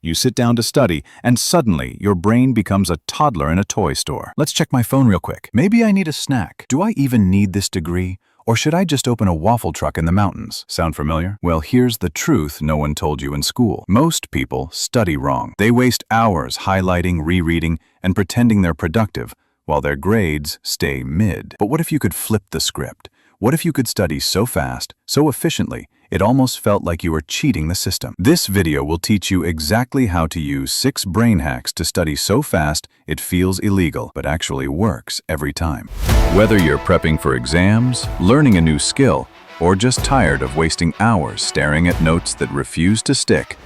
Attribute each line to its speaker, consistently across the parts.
Speaker 1: You sit down to study, and suddenly your brain becomes a toddler in a toy store. Let's check my phone real quick. Maybe I need a snack. Do I even need this degree? Or should I just open a waffle truck in the mountains? Sound familiar? Well, here's the truth no one told you in school. Most people study wrong. They waste hours highlighting, rereading, and pretending they're productive, while their grades stay mid. But what if you could flip the script? What if you could study so fast, so efficiently, it almost felt like you were cheating the system? This video will teach you exactly how to use 6 brain hacks to study so fast it feels illegal, but actually works every time. Whether you're prepping for exams, learning a new skill, or just tired of wasting hours staring at notes that refuse to stick,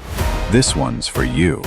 Speaker 1: this one's for you.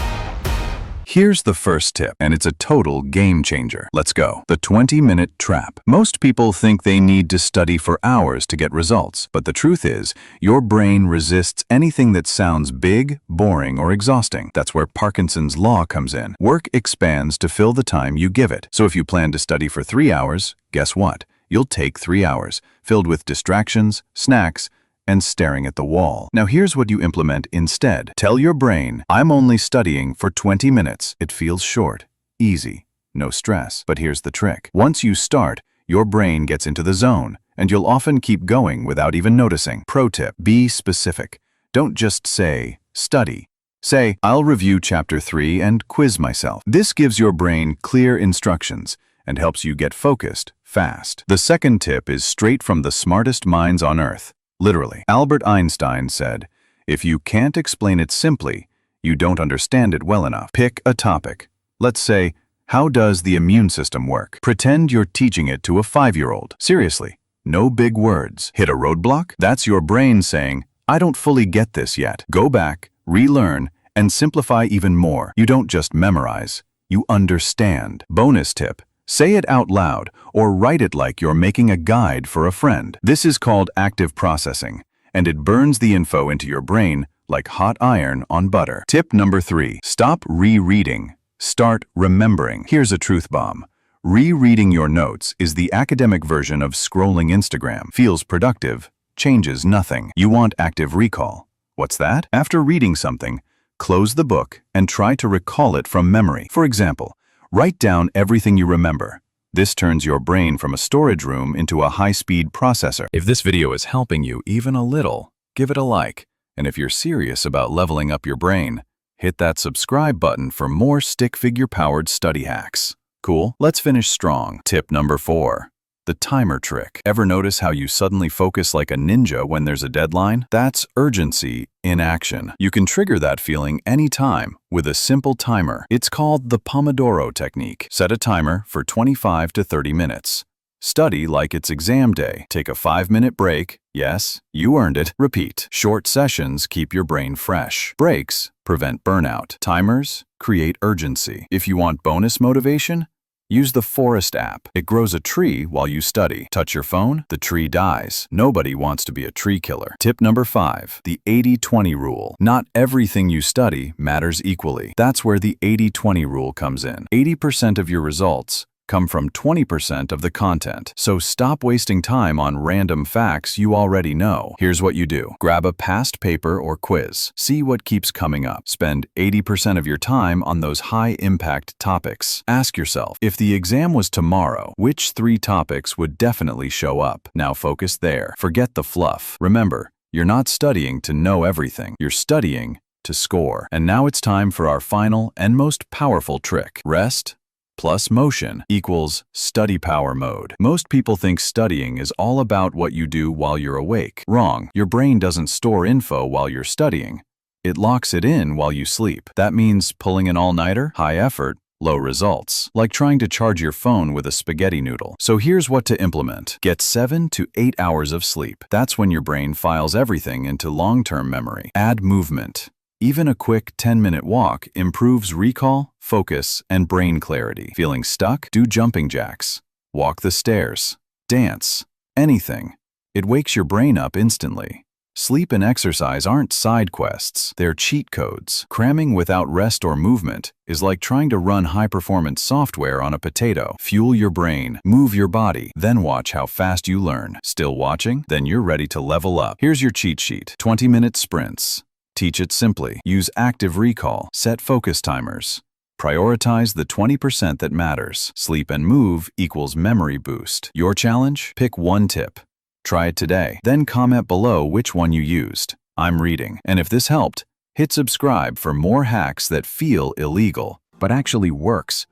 Speaker 1: Here's the first tip, and it's a total game changer. Let's go. The 20-minute trap. Most people think they need to study for hours to get results, but the truth is, your brain resists anything that sounds big, boring, or exhausting. That's where Parkinson's law comes in. Work expands to fill the time you give it. So if you plan to study for 3 hours, guess what? You'll take 3 hours, filled with distractions, snacks, and staring at the wall. Now here's what you implement instead. Tell your brain, I'm only studying for 20 minutes. It feels short, easy, no stress. But here's the trick. Once you start, your brain gets into the zone, and you'll often keep going without even noticing. Pro tip, be specific. Don't just say, study. Say, I'll review chapter 3 and quiz myself. This gives your brain clear instructions and helps you get focused fast. The second tip is straight from the smartest minds on earth. Literally. Albert Einstein said, if you can't explain it simply, you don't understand it well enough. Pick a topic. Let's say, how does the immune system work? Pretend you're teaching it to a 5-year-old. Seriously, no big words. Hit a roadblock? That's your brain saying, I don't fully get this yet. Go back, relearn, and simplify even more. You don't just memorize, you understand. Bonus tip. Say it out loud or write it like you're making a guide for a friend. This is called active processing, and it burns the info into your brain like hot iron on butter. Tip number 3, stop rereading. Start remembering. Here's a truth bomb. Rereading your notes is the academic version of scrolling Instagram. Feels productive, changes nothing. You want active recall. What's that? After reading something, close the book and try to recall it from memory. For example, write down everything you remember. This turns your brain from a storage room into a high-speed processor. If this video is helping you even a little, give it a like. And if you're serious about leveling up your brain, hit that subscribe button for more stick figure-powered study hacks. Cool? Let's finish strong. Tip number 4. The timer trick. Ever notice how you suddenly focus like a ninja when there's a deadline? That's urgency in action. You can trigger that feeling anytime with a simple timer. It's called the Pomodoro technique. Set a timer for 25 to 30 minutes. Study like it's exam day. Take a 5-minute break. Yes, you earned it. Repeat. Short sessions keep your brain fresh. Breaks prevent burnout. Timers create urgency. If you want bonus motivation, use the Forest app. It grows a tree while you study. Touch your phone, the tree dies. Nobody wants to be a tree killer. Tip number 5, the 80-20 rule. Not everything you study matters equally. That's where the 80-20 rule comes in. 80% of your results come from 20% of the content. So stop wasting time on random facts you already know. Here's what you do. Grab a past paper or quiz. See what keeps coming up. Spend 80% of your time on those high-impact topics. Ask yourself, if the exam was tomorrow, which 3 topics would definitely show up? Now focus there. Forget the fluff. Remember, you're not studying to know everything. You're studying to score. And now it's time for our final and most powerful trick. Rest plus motion equals study power mode. Most people think studying is all about what you do while you're awake. Wrong. Your brain doesn't store info while you're studying. It locks it in while you sleep. That means pulling an all-nighter, high effort, low results. Like trying to charge your phone with a spaghetti noodle. So here's what to implement. Get 7 to 8 hours of sleep. That's when your brain files everything into long-term memory. Add movement. Even a quick 10-minute walk improves recall, focus, and brain clarity. Feeling stuck? Do jumping jacks. Walk the stairs. Dance. Anything. It wakes your brain up instantly. Sleep and exercise aren't side quests, they're cheat codes. Cramming without rest or movement is like trying to run high-performance software on a potato. Fuel your brain, move your body, then watch how fast you learn. Still watching? Then you're ready to level up. Here's your cheat sheet. 20-minute sprints. Teach it simply. Use active recall. Set focus timers. Prioritize the 20% that matters. Sleep and move equals memory boost. Your challenge? Pick one tip. Try it today. Then comment below which one you used. I'm reading. And if this helped, hit subscribe for more hacks that feel illegal, but actually works.